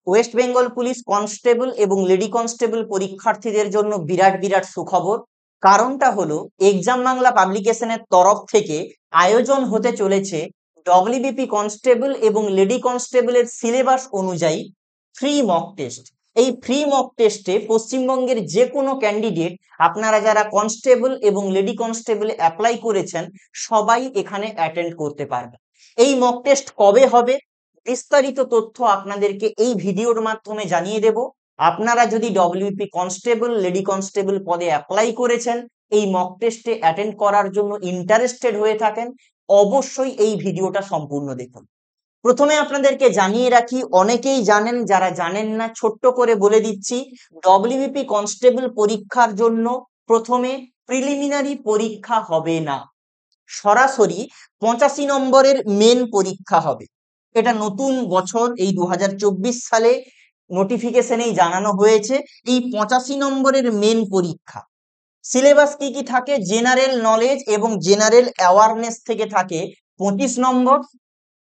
West Bengal police constable এবং lady constable পরীক্ষার্থীদের জন্য বিরাট বিরাট সুখবর। কারণটা হলো এক্সাম বাংলা পাবলিকেশনের তরফ থেকে আয়োজন হতে চলেছে ডব্লিউবিপি কনস্টেবল এবং লেডি কনস্টেবলের সিলেবাস অনুযায়ী ফ্রি মক টেস্ট। এই ফ্রি মক টেস্টে পশ্চিমবঙ্গের যে কোনো ক্যান্ডিডেট, আপনারা যারা কনস্টেবল এবং লেডি কনস্টেবলে অ্যাপ্লাই করেছেন, সবাই এখানে অ্যাটেন্ড করতে পারবে। এই মক টেস্ট কবে হবে, বিস্তারিত তথ্য আপনাদেরকে এই ভিডিওর মাধ্যমে জানিয়ে দেব। আপনারা যদি ডব্লিউপি কনস্টেবল লেডি কনস্টেবল পদে অ্যাপ্লাই করেছেন, এই মক টেস্টে অ্যাটেন্ড করার জন্য ইন্টারেস্টেড হয়ে থাকেন, অবশ্যই এই ভিডিওটা সম্পূর্ণ দেখুন। প্রথমে আপনাদেরকে জানিয়ে রাখি, অনেকেই জানেন, যারা জানেন না ছোট্ট করে বলে দিচ্ছি, ডব্লিউপি কনস্টেবল পরীক্ষার জন্য প্রথমে প্রিলিমিনারি পরীক্ষা হবে না, সরাসরি 85 নম্বরের মেন পরীক্ষা হবে। এটা নতুন বছর, এই 2024 সালে নোটিফিকেশনেই জানানো হয়েছে। এই 85 নম্বরের মেন পরীক্ষা সিলেবাস কি কি থাকে, জেনারেল নলেজ এবং জেনারেল অ্যাওয়ারনেস থেকে থাকে 25 নম্বর,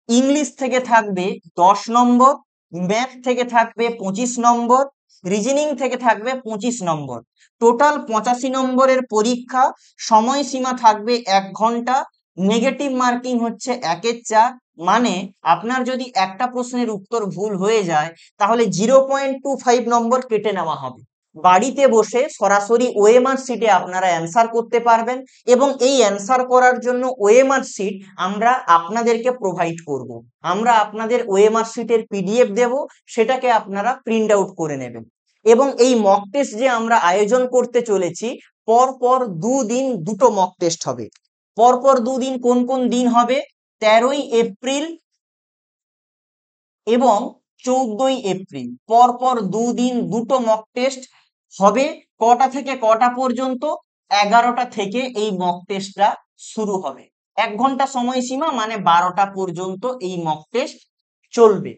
ইংলিশ থেকে থাকবে 10 নম্বর, ম্যাথ থেকে থাকবে 25 নম্বর, রিজনিং থেকে থাকবে 25 নম্বর। টোটাল 85 নম্বরের পরীক্ষা। সময়সীমা থাকবে 1 ঘন্টা। নেগেটিভ মার্কিং হচ্ছে 1/4, মানে আপনার যদি একটা প্রশ্নের উত্তর ভুল হয়ে যায় তাহলে 0.25 নম্বর কেটে নেওয়া হবে। বাড়িতে বসে সরাসরি ওএমআর শিটে আপনারা অ্যান্সার করতে পারবেন এবং এই অ্যান্সার করার জন্য ওএমআর শিট আমরা আপনাদেরকে প্রোভাইড করব। আমরা আপনাদের ওএমআর শিটের পিডিএফ দেব, সেটাকে আপনারা প্রিন্ট আউট করে নেবেন। এবং এই মক টেস্ট যে আমরা আয়োজন করতে চলেছি, পরপর 2 দিন 2টো মক টেস্ট হবে। পরপর 2 দিন কোন কোন দিন হবে, 13ই এপ্রিল এবং 14ই এপ্রিল, পরপর 2 দিন 2টো মক টেস্ট হবে। কটা থেকে কটা পর্যন্ত, 11টা থেকে এই মক টেস্টটা শুরু হবে। 1 ঘন্টা সময়সীমা, মানে 12টা পর্যন্ত এই মক টেস্ট চলবে।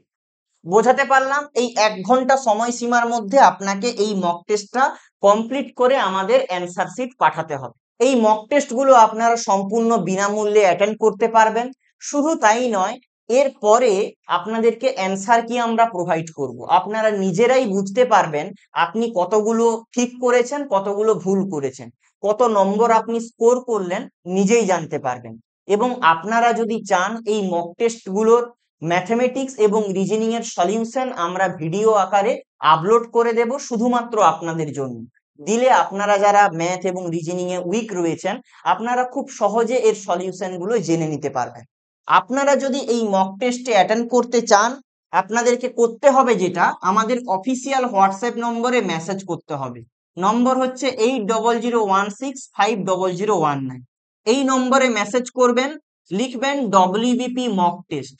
বোঝাতে পারলাম? এই 1 ঘন্টা সময়সীমার মধ্যে আপনাকে এই মক টেস্টটা কমপ্লিট করে আমাদের অ্যান্সার শিট পাঠাতে হবে। এই মক টেস্ট গুলো আপনারা সম্পূর্ণ বিনামূল্যে অ্যাটেন্ড করতে পারবেন। শুধু তাই নয়, এরপরে আপনাদেরকে অ্যান্সার কি আমরা প্রোভাইড করব। আপনারা নিজেরাই বুঝতে পারবেন আপনি কতগুলো ঠিক করেছেন, কতগুলো ভুল করেছেন, কত নম্বর আপনি স্কোর করলেন, নিজেই জানতে পারবেন। এবং আপনারা যদি চান এই মক টেস্ট গুলোর ম্যাথমেটিক্স এবং রিজনিং এর সলিউশন আমরা ভিডিও আকারে আপলোড করে দেব শুধুমাত্র আপনাদের জন্য। দিলে আপনারা যারা ম্যাথ এবং রিজনিং এ উইক রয়েছেন, আপনারা খুব সহজে এর সলিউশন গুলো জেনে নিতে পারবেন। আপনারা যদি এই মক টেস্টে অ্যাটেন্ড করতে চান, আপনাদেরকে করতে হবে যেটা, আমাদের অফিসিয়াল হোয়াটসঅ্যাপ নম্বরে মেসেজ করতে হবে। নম্বর হচ্ছে 8006500019। এই নম্বরে মেসেজ করবেন, লিখবেন ডব্লিউবিপি মক টেস্ট।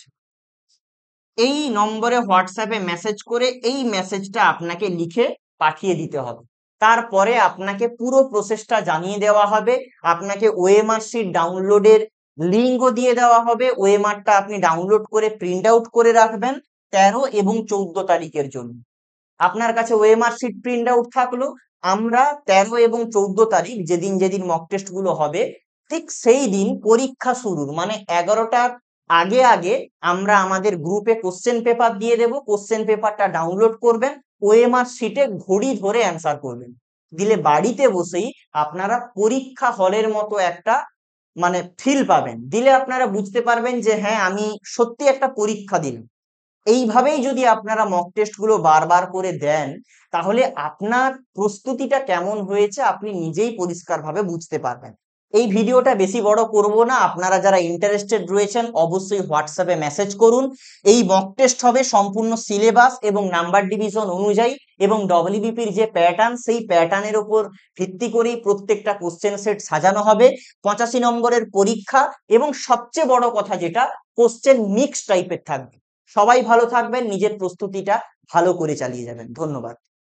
এই নম্বরে হোয়াটসঅ্যাপে মেসেজ করে এই মেসেজটা আপনাকে লিখে পাঠিয়ে দিতে হবে। তারপরে আপনাকে পুরো প্রসেসটা জানিয়ে দেওয়া হবে। আপনাকে ওএমআর শিট ডাউনলোডের লিঙ্কও দিয়ে দেওয়া হবে। ওএমআরটা আপনি ডাউনলোড করে প্রিন্ট আউট করে রাখবেন 13 এবং 14 তারিখের জন্য। আপনার কাছে ওএমআর শিট প্রিন্ট আউট থাকলো। আমরা 13 এবং 14 তারিখ, যেদিন যেদিন মক টেস্ট গুলো হবে, ঠিক সেই দিন পরীক্ষা শুরুর মানে 11টার আগে আগে আমরা আমাদের গ্রুপে কোশ্চেন পেপার দিয়ে দেব। কোশ্চেন পেপারটা ডাউনলোড করবেন, ওএমআর শিটে ঘড়ি ধরে অ্যান্সার করবেন। দিলে বাড়িতে বসেই আপনারা পরীক্ষা হলের মতো একটা মানে ফিল পাবেন। দিলে আপনারা বুঝতে পারবেন যে হ্যাঁ, আমি সত্যি একটা পরীক্ষা দিলাম। এইভাবেই যদি আপনারা মক টেস্ট গুলো বারবার করে দেন, তাহলে আপনার প্রস্তুতিটা কেমন হয়েছে আপনি নিজেই পরিষ্কারভাবে বুঝতে পারবেন। এই ভিডিওটা বেশি বড় করব না। আপনারা যারা ইন্টারেস্টেড রয়েছেন অবশ্যই হোয়াটসঅ্যাপে মেসেজ করুন। এই মক টেস্ট হবে সম্পূর্ণ সিলেবাস এবং নাম্বার ডিভিশন অনুযায়ী, এবং ডব্লিউবিপির যে প্যাটার্ন, সেই প্যাটার্নের উপর ভিত্তি করেই প্রত্যেকটা কোশ্চেন সেট সাজানো হবে। 85 নম্বরের পরীক্ষা, এবং সবচেয়ে বড় কথা যেটা, কোশ্চেন মিক্স টাইপের থাকবে। সবাই ভালো থাকবেন, নিজের প্রস্তুতিটা ভালো করে চালিয়ে যাবেন। ধন্যবাদ।